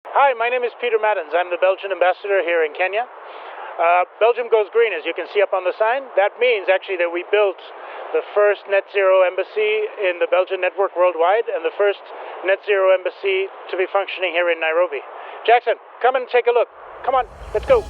Hi, my name is Peter Maddens. I'm the Belgian ambassador here in Kenya. Belgium goes green, as you can see up on the sign. That means actually that we built the first net zero embassy in the Belgian network worldwide and the first net zero embassy to be functioning here in Nairobi. Jackson, come and take a look. Come on, let's go.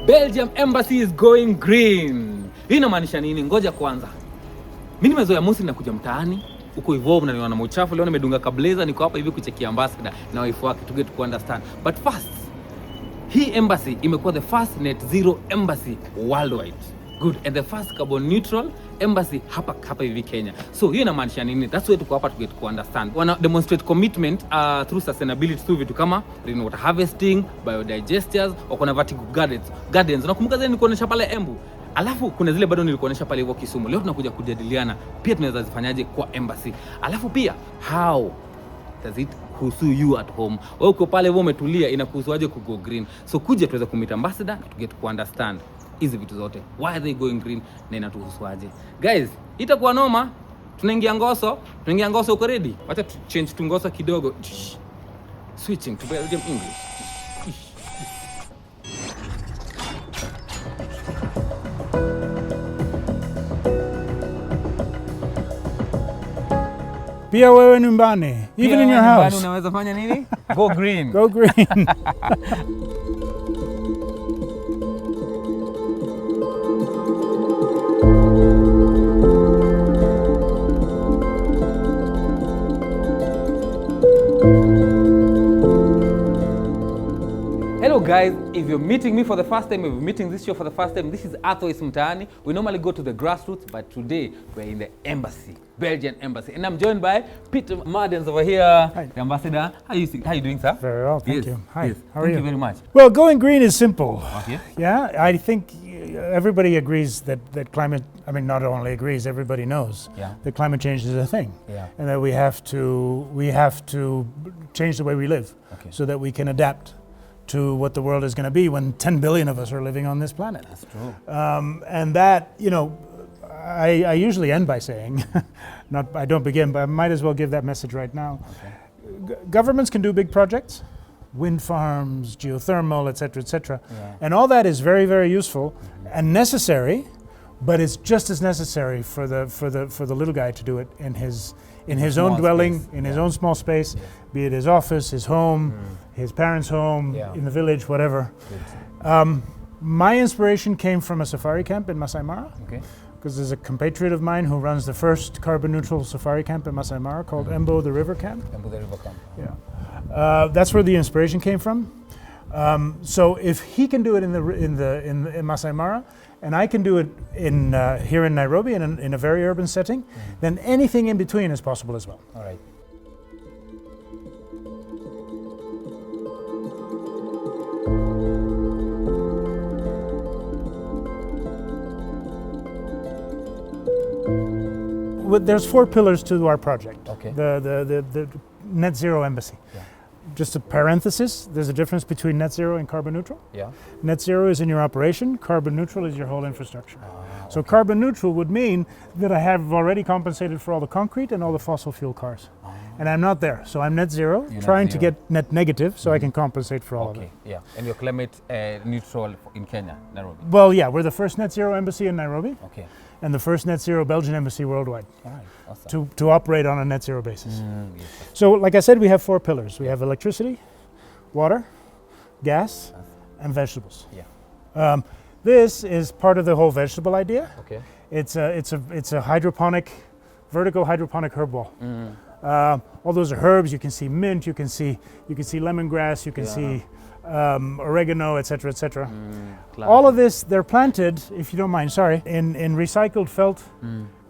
Belgium embassy is going green. Hii inamaanisha nini? Ngoja kwanza. Mimi nimezoea Musi nakuja mtaani, uko hivyo mnaniona mchafu, leo nimedunga kableza, niko hapa hivi kuchekia ambassador na wife wake to get to understand. But first, hii embassy imekuwa the first net zero embassy worldwide. Good, and the first carbon neutral embassy hapa hivi Kenya. So hiyo inamaanisha nini? That's why tuko hapa to get to understand. Wana demonstrate commitment through sustainability through vitu kama rainwater harvesting, biodigesters, wako na vertical gardens. Unakumbuka zile nilikuonesha pale Embu? Alafu kuna zile bado nilikuonesha pale hivyo Kisumu. Leo tunakuja kujadiliana pia tunaweza zifanyaje kwa embassy. Alafu pia how does it kuhusu you at home? Wewe uko pale wewe umetulia, inakuhusuaje ku go green? So kuja tuweze kumit ambassador to get to understand hizi vitu zote. Why are they going green na inatuhusuaje? Guys, itakuwa noma. Tunaingia ngoso uko ready? Wacha change tu ngoso kidogo. Switching to Belgium English. Pia wewe nyumbani, even in your house. Unaweza fanya nini? Go green. Go green. Hello guys, if you're meeting me for the first time, if you're meeting this show for the first time, this is Earthwise Mtaani. We normally go to the grassroots, but today we're in the embassy, Belgian embassy. And I'm joined by Peter Maddens over here, Hi. the ambassador. How are you doing, sir? Very well, thank you. Hi, yes. how are Thank you? you very much. Well, going green is simple. Okay. Yeah, I think everybody agrees that climate, I mean, not only agrees, everybody knows that climate change is a thing. Yeah. And that we have to change the way we live so that we can adapt to what the world is going to be when 10 billion of us are living on this planet. That's true. And that, you know, I usually end by saying, I don't begin, but I might as well give that message right now. Okay. Governments can do big projects, wind farms, geothermal, et cetera, and all that is very, very useful and necessary, but it's just as necessary for the little guy to do it in his own dwelling, space. In his own small space, be it his office, his home, his parents' home, in the village, whatever. My inspiration came from a safari camp in Masai Mara. Okay. Because there's a compatriot of mine who runs the first carbon neutral safari camp in Masai Mara called Embo the River Camp. Embo the River Camp. Yeah. That's where the inspiration came from. So if he can do it in Masai Mara, and I can do it here in Nairobi in a very urban setting, then anything in between is possible as well. All right. There's 4 pillars to our project. Okay. The net zero embassy. Yeah. Just a parenthesis, there's a difference between net zero and carbon neutral. Yeah. Net zero is in your operation, carbon neutral is your whole infrastructure. So carbon neutral would mean that I have already compensated for all the concrete and all the fossil fuel cars. And I'm not there, so I'm net zero, trying to get net negative so I can compensate for all of it. Yeah. And you're climate neutral in Kenya, Nairobi? Well, yeah, we're the first net zero embassy in Nairobi. Okay. And the first net zero Belgian embassy worldwide. All right. Awesome. To operate on a net zero basis. Yes. So like I said, we have 4 pillars. We have electricity, water, gas, and vegetables. Yeah. This is part of the whole vegetable idea. Okay. It's a hydroponic vertical hydroponic herb wall. All those are herbs. You can see mint. You can see lemongrass. You can see oregano, etc., etc. All of this, they're planted, if you don't mind, sorry, in recycled felt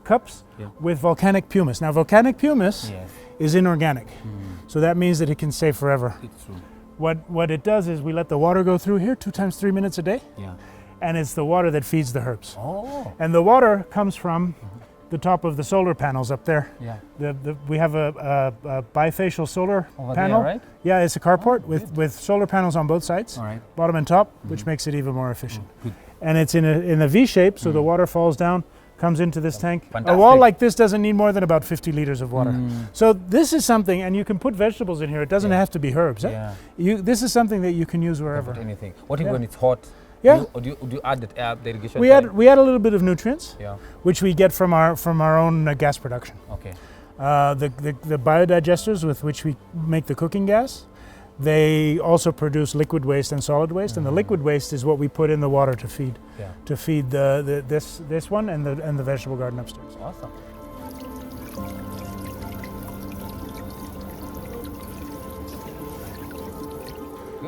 cups with volcanic pumice. Now, volcanic pumice is inorganic, so that means that it can stay forever. It's true. What it does is we let the water go through here 2 times 3 minutes a day, and it's the water that feeds the herbs. And the water comes from the top of the solar panels up there. We have a bifacial solar panel. There, right? Yeah, it's a carport with solar panels on both sides, bottom and top, which makes it even more efficient. And it's in a V shape, so the water falls down, comes into this tank. Fantastic. A wall like this doesn't need more than about 50 liters of water. So this is something, and you can put vegetables in here. It doesn't have to be herbs. This is something that you can use wherever. Put anything. What if when it's hot? Yeah. Do you add the irrigation? We add a little bit of nutrients, which we get from our own gas production. Okay. The biodigesters with which we make the cooking gas, they also produce liquid waste and solid waste, and the liquid waste is what we put in the water to feed this one and the vegetable garden upstairs. Awesome.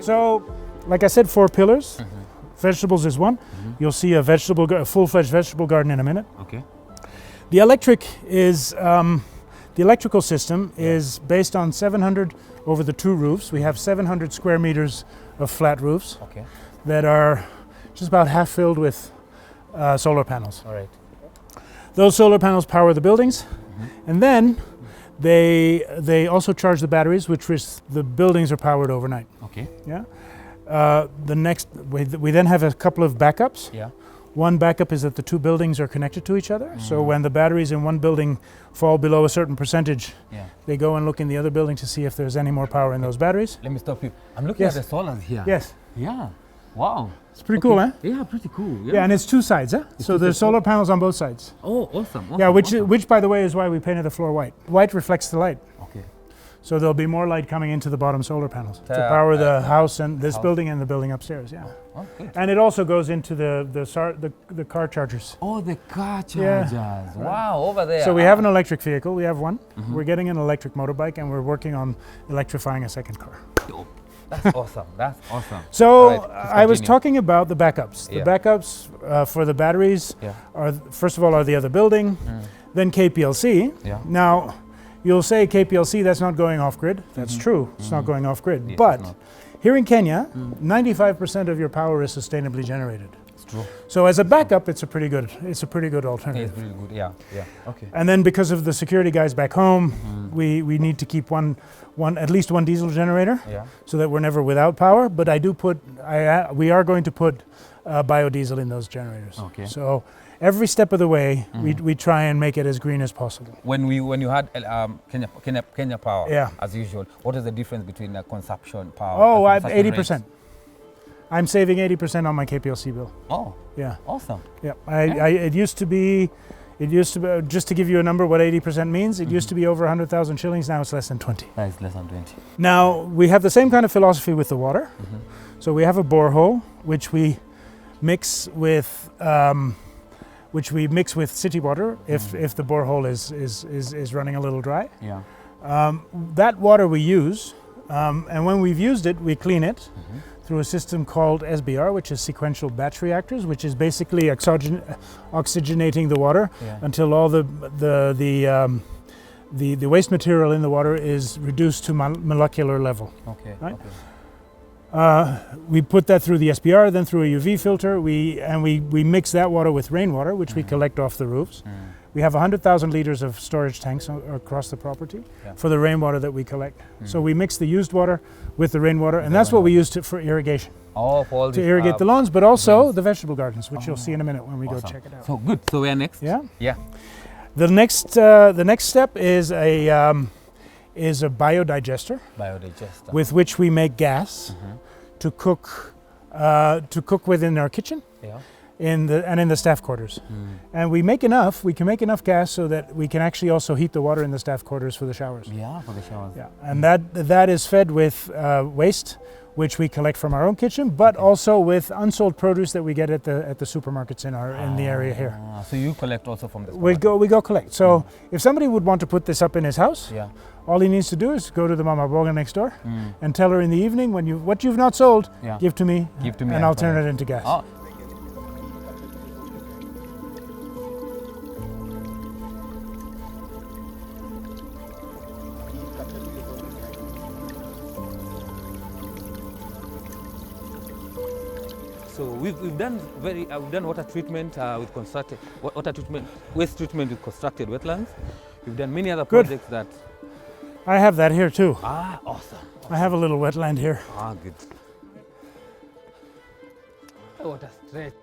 So, like I said, 4 pillars. Vegetables is one. You'll see a full-fledged vegetable garden in a minute. Okay. The electrical system is based on 700 over the 2 roofs. We have 700 square meters of flat roofs that are just about half filled with solar panels. All right. Those solar panels power the buildings, and then they also charge the batteries, the buildings are powered overnight. Okay. Yeah. We then have a couple of backups. Yeah. One backup is that the 2 buildings are connected to each other. So when the batteries in one building fall below a certain percentage, they go and look in the other building to see if there's any more power in those batteries. Let me stop you. I'm looking at the solars here. Yes. Yeah. Wow. It's pretty cool, eh? Yeah, pretty cool. Yeah, and it's 2 sides, eh? So there's solar panels on both sides. Oh, awesome. Yeah, which by the way is why we painted the floor white. White reflects the light. Okay. So there'll be more light coming into the bottom solar panels to power the house and this building and the building upstairs. Yeah. Oh, good. And it also goes into the car chargers. Oh, the car chargers. Wow, over there. So we have an electric vehicle. We have one. We're getting an electric motorbike, and we're working on electrifying a second car. That's awesome. That's awesome. So I was talking about the backups. The Yeah. backups for the batteries are, first of all, are the other building, then KPLC. Yeah. Now, you'll say KPLC, that's not going off grid. That's true. It's not going off grid. Yes, but it's not. here in Kenya, 95% of your power is sustainably generated. It's true. So as a backup, it's a pretty good Yeah, alternative. it's really good. Yeah. Yeah. Okay. And then because of the security guys back home, we need to keep at least one diesel generator, so that we're never without power. But we are going to put biodiesel in those generators. Okay. So every step of the way, we try and make it as green as possible. When you had Kenya Power, as usual, what is the difference between the consumption power? Oh, and at consumption 80%. rates? I'm saving 80% on my KPLC bill. Oh, Yeah. awesome. Yeah. It used to be, just to give you a number, what 80% means, it used to be over 100,000 shillings, now it's less than 20. That is less than 20. Now, we have the same kind of philosophy with the water. So we have a borehole, which we mix with city water if the borehole is running a little dry. Yeah. That water we use, and when we've used it, we clean it through a system called SBR, which is sequential batch reactors, which is basically oxygenating the water until all the waste material in the water is reduced to molecular level. Okay. Right? Okay. We put that through the SBR, then through a UV filter. We mix that water with rainwater, which we collect off the roofs. We have 100,000 liters of storage tanks across the property for the rainwater that we collect. So we mix the used water with the rainwater, and that's what we use for irrigation. Oh, for all To this, irrigate the lawns, but also the vegetable gardens, which you'll see in a minute when we go check it out. So good. So where next? Yeah. Yeah. The next step is a biodigester, Biodigester. with which we make gas to cook within our kitchen. Yeah. In the staff quarters, and we can make enough gas so that we can actually also heat the water in the staff quarters for the showers. Yeah, for the showers. Yeah, and that is fed with waste, which we collect from our own kitchen, but also with unsold produce that we get at the supermarkets in the area here. So you collect also from the We go collect. So if somebody would want to put this up in his house, Yeah. all he needs to do is go to the Mama Boga next door and tell her in the evening, when what you've not sold, Yeah. give to me, Give to me and I'll turn it into gas. Oh. So we've done water treatment with constructed waste treatment with constructed wetlands. We've done many other Good. projects that. I have that here too. Awesome. I have a little wetland here. Good. Oh, what a stretch.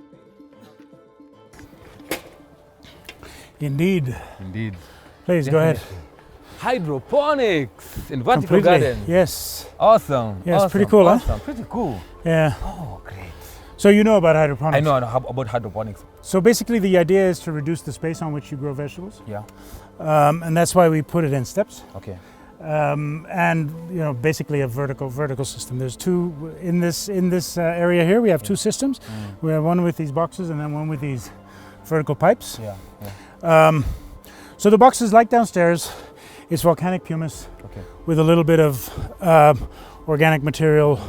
Indeed. Indeed. Please go ahead. Hydroponics in vertical Completely. gardens. Yes. Awesome. Yeah, it's awesome, pretty cool, huh? awesome. Pretty cool. Yeah. Oh, great. So you know about hydroponics. I know about hydroponics. So basically the idea is to reduce the space on which you grow vegetables. Yeah. And that's why we put it in steps. Okay. And basically a vertical system. There's two in this area here. We have two systems. We have one with these boxes and then one with these vertical pipes. Yeah. Yeah. So the boxes, like downstairs, it's volcanic pumice with a little bit of organic material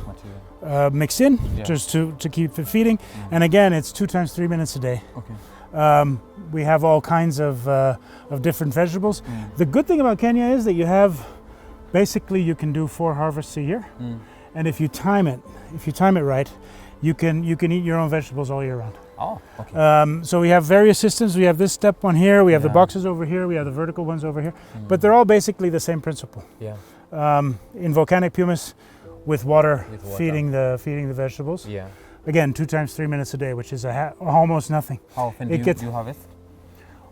mixed in just to keep it feeding. And again, it's 2 times 3 minutes a day. Okay. We have all kinds of different vegetables. The good thing about Kenya is that you have, basically you can do 4 harvests a year. And if you time it right, you can eat your own vegetables all year round. Oh, okay. So we have various systems. We have this step one here, we have the boxes over here, we have the vertical ones over here, but they're all basically the same principle. Yeah. In volcanic pumice, with water, feeding the vegetables. Yeah. Again, 2 times 3 minutes a day, which is almost nothing. How often do you harvest?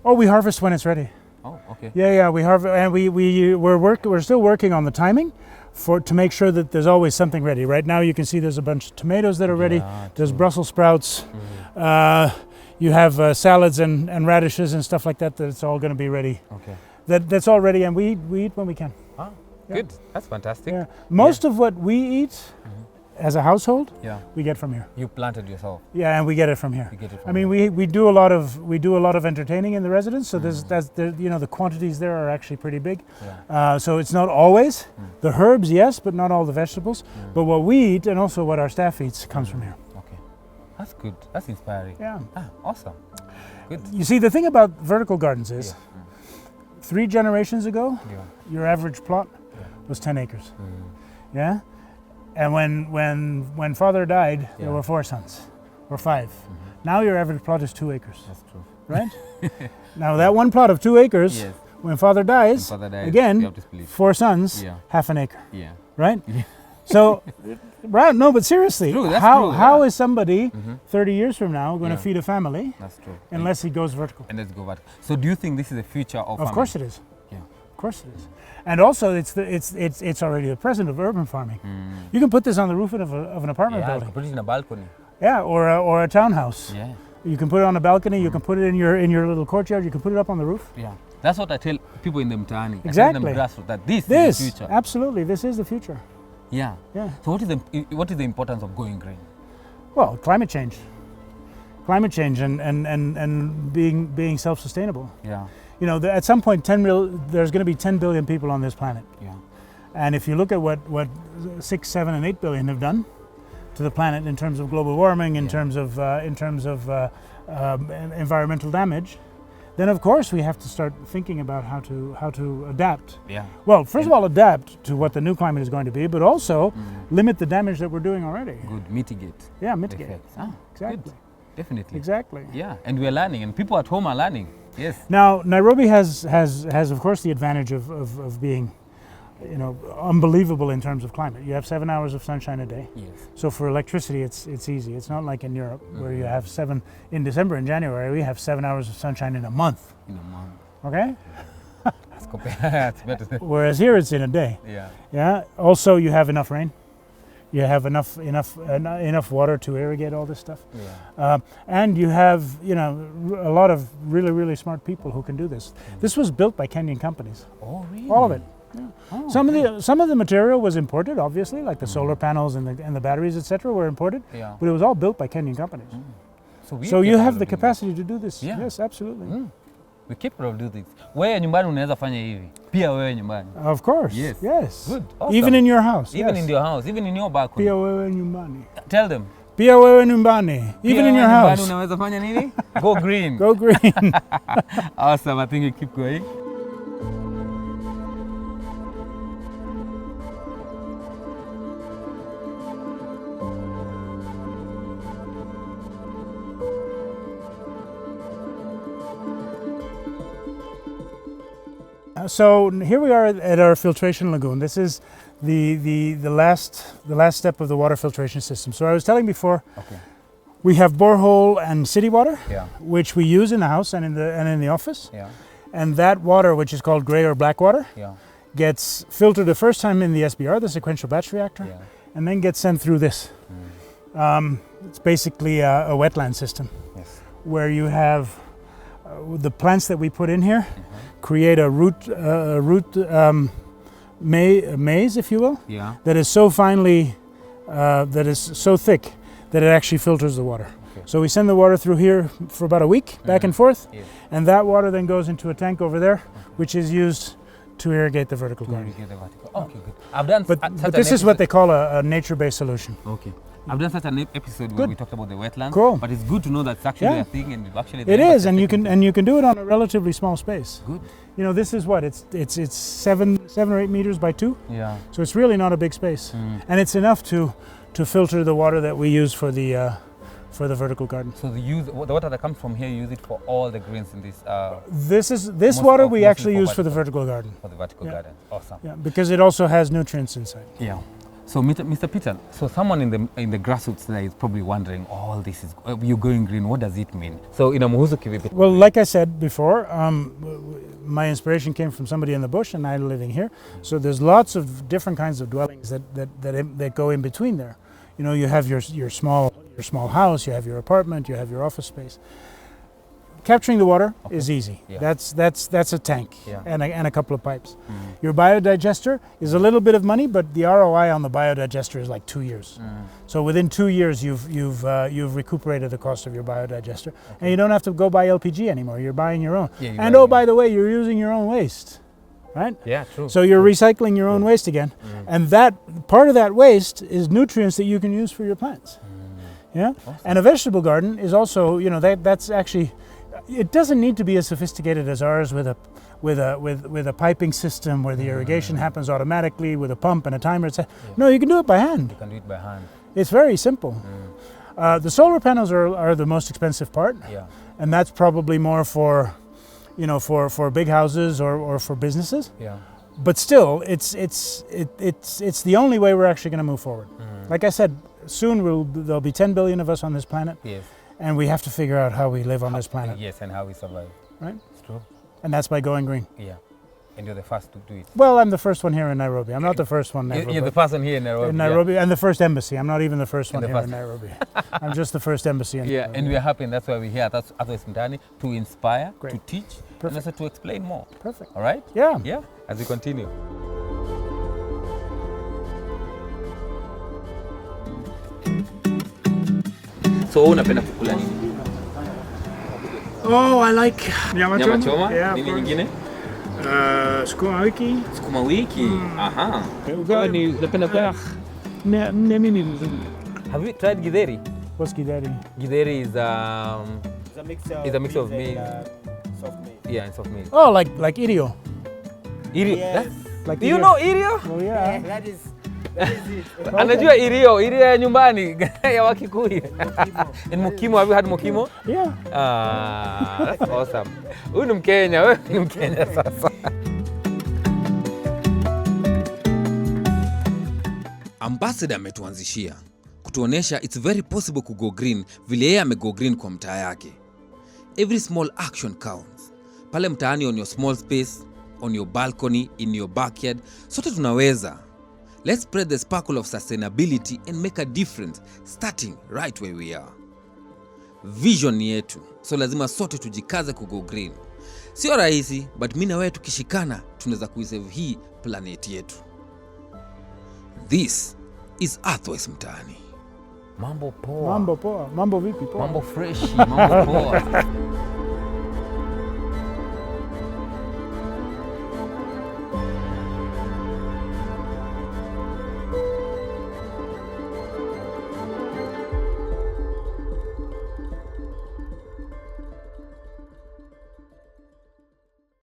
Oh, we harvest when it's ready. Oh, okay. Yeah, we harvest, and we're still working on the timing to make sure that there's always something ready. Right now, you can see there's a bunch of tomatoes that are ready. There's Brussels sprouts. You have salads and radishes and stuff like that. That's all going to be ready. Okay. That's all ready, and we eat when we can. Good. That's fantastic. Yeah. Most of what we eat as a household, we get from here. You planted yourself. Yeah, and we get it from here. You get it from I mean, we do a lot of entertaining in the residence, so the quantities there are actually pretty big. Yeah. So it's not always the herbs, yes, but not all the vegetables. But what we eat and also what our staff eats comes from here. Okay, that's good. That's inspiring. Yeah. Awesome. Good. You see, the thing about vertical gardens is, 3 generations ago, your average plot was 10 acres. Yeah. And when father died, there were 4 sons, or 5. Now your average plot is 2 acres. That's true. Right? Now that one plot of 2 acres, when father dies, again, 4 sons, half an acre. Yeah. Right? So, right? No, but seriously, true, how is somebody 30 years from now going to feed a family? That's true. Unless he goes vertical. And let's go vertical. So do you think this is the future of farming? Of course it is. Yeah. Of course it is. And also, it's already the present of urban farming. You can put this on the roof of an apartment building. You can put it in a balcony. Yeah, or a townhouse. Yeah. You can put it on a balcony. You can put it in your little courtyard. You can put it up on the roof. Yeah. That's what I tell people in the Mtaani. Exactly. I tell them grassroots that this is the future. Absolutely, this is the future. Yeah. Yeah. So what is the importance of going green? Well, climate change and being self-sustainable. Yeah. You know, at some point, there's going to be 10 billion people on this planet. Yeah. And if you look at what 6, 7, and 8 billion have done to the planet in terms of global warming, in terms of environmental damage, then of course we have to start thinking about how to adapt. Yeah. Well, first of all, adapt to what the new climate is going to be, but also limit the damage that we're doing already. Good. Mitigate. Yeah, mitigate. Effects. Exactly. Good. Definitely. Exactly. Yeah, and we're learning, and people at home are learning. Yes. Now, Nairobi has of course the advantage of being, unbelievable in terms of climate. You have 7 hours of sunshine a day. Yes. So for electricity, it's easy. It's not like in Europe where you have 7 in December and January. We have 7 hours of sunshine in a month. In a month. Okay. That's better. Whereas here it's in a day. Yeah. Yeah. Also, you have enough rain. You have enough water to irrigate all this stuff. Yeah. And you have a lot of really smart people who can do this. This was built by Kenyan companies. Oh, really? All of it. Oh, some of the material was imported, obviously, like the solar panels and the batteries, etc., were imported. Yeah. But it was all built by Kenyan companies. So you have the capacity to do this. Yeah. Yes, absolutely. We capable of doing this. Wewe nyumbani unaweza fanya hivi. Pia wewe nyumbani. Of course. Yes. Good. Awesome. Even in your house. Even in your house. Even in your balcony. Pia wewe nyumbani. Tell them. Pia wewe nyumbani. Even in your house. Unaweza fanya nini? Go green. Go green. Awesome. I think you keep going. So here we are at our filtration lagoon. This is the last step of the water filtration system. So I was telling before, we have borehole and city water, which we use in the house and in the office. And that water, which is called gray or black water, gets filtered the first time in the SBR, the sequential batch reactor, and then gets sent through this. It's basically a wetland system where you have the plants that we put in here create a root maze, if you will, that is so finely, that is so thick that it actually filters the water. So we send the water through here for about a week, back and forth, and that water then goes into a tank over there, which is used to irrigate the vertical garden. Okay, good. I've done. But this is what they call a nature-based solution. Okay. I've done such an episode where we talked about the wetlands. Cool. But it's good to know that's actually a thing, and actually it is, and you can do it on a relatively small space. Good. You know, this is what it's 7 or 8 meters by 2. Yeah. So it's really not a big space, and it's enough to filter the water that we use for the vertical garden. So the water that comes from here, you use it for all the greens in this. This water we actually use for the vertical garden. For the vertical garden. Awesome. Yeah, because it also has nutrients inside. Yeah. So Mr. Peter, so someone in the grassroots there is probably wondering, all this is you going green. What does it mean? So in Muhuzu kivipi? Well, like I said before, my inspiration came from somebody in the bush, and I'm living here. So there's lots of different kinds of dwellings that go in between there. You know, you have your small house, you have your apartment, you have your office space. Capturing the water is easy. That's a tank and a couple of pipes. Your biodigester is a little bit of money, but the ROI on the biodigester is like 2 years. So within 2 years, you've recuperated the cost of your biodigester, and you don't have to go buy LPG anymore. You're buying your own. And by the way, you're using your own waste, right? Yeah, true. So you're recycling your own waste again, and that part of that waste is nutrients that you can use for your plants. Yeah, awesome. And a vegetable garden is also, you know, that's actually. It doesn't need to be as sophisticated as ours with a piping system where the irrigation happens automatically with a pump and a timer. No, you can do it by hand. You can do it by hand. It's very simple. The solar panels are the most expensive part, and that's probably more for, you know, for big houses or for businesses. Yeah. But still, it's the only way we're actually going to move forward. Like I said, soon there'll be 10 billion of us on this planet. Yes. And we have to figure out how we live on this planet. Yes, and how we survive. Right? It's true. And that's by going green. Yeah. And you're the first to do it. Well, I'm the first one here in Nairobi. I'm not the first one ever. You're the first one here in Nairobi. In Nairobi, and the first embassy. I'm not even the first one here in Nairobi. I'm just the first embassy in Nairobi. And we're happy, and that's why we're here at Earthwise Mtaani, to inspire, to teach, and also to explain more. Perfect. All right? Yeah. Yeah, as we continue. So unapenda kukula nini? Oh, I like nyama choma. Yeah, nini nyingine? Sukuma wiki. Sukuma wiki. Aha. Ugali unapenda kwa nini? Have you tried githeri? What's githeri? Githeri is a mix of meat. Soft meat. Yeah, and soft meat. Oh, like irio. Irio. Yes. Like you know irio? Oh yeah. That is it. Anajua irio ya nyumbani ya Wakikuyu. In Mukimo, have you had Mukimo? Yeah. That's awesome. Huyu ni Mkenya, wewe ni Mkenya sasa. Ambassador ametuanzishia kutuonesha it's very possible to go green vile yeye amego green kwa mtaa yake. Every small action counts. Pale mtaani, on your small space, on your balcony, in your backyard, sote tunaweza. Let's spread the sparkle of sustainability and make a difference, starting right where we are. Vision ni yetu, so lazima sote tujikaze ku go green. Sio rahisi, but mimi na wewe tukishikana tunaweza kuisave hii planet yetu. This is Earthwise Mtaani. Mambo poa. Mambo poa. Mambo vipi poa? Mambo fresh. Mambo poa.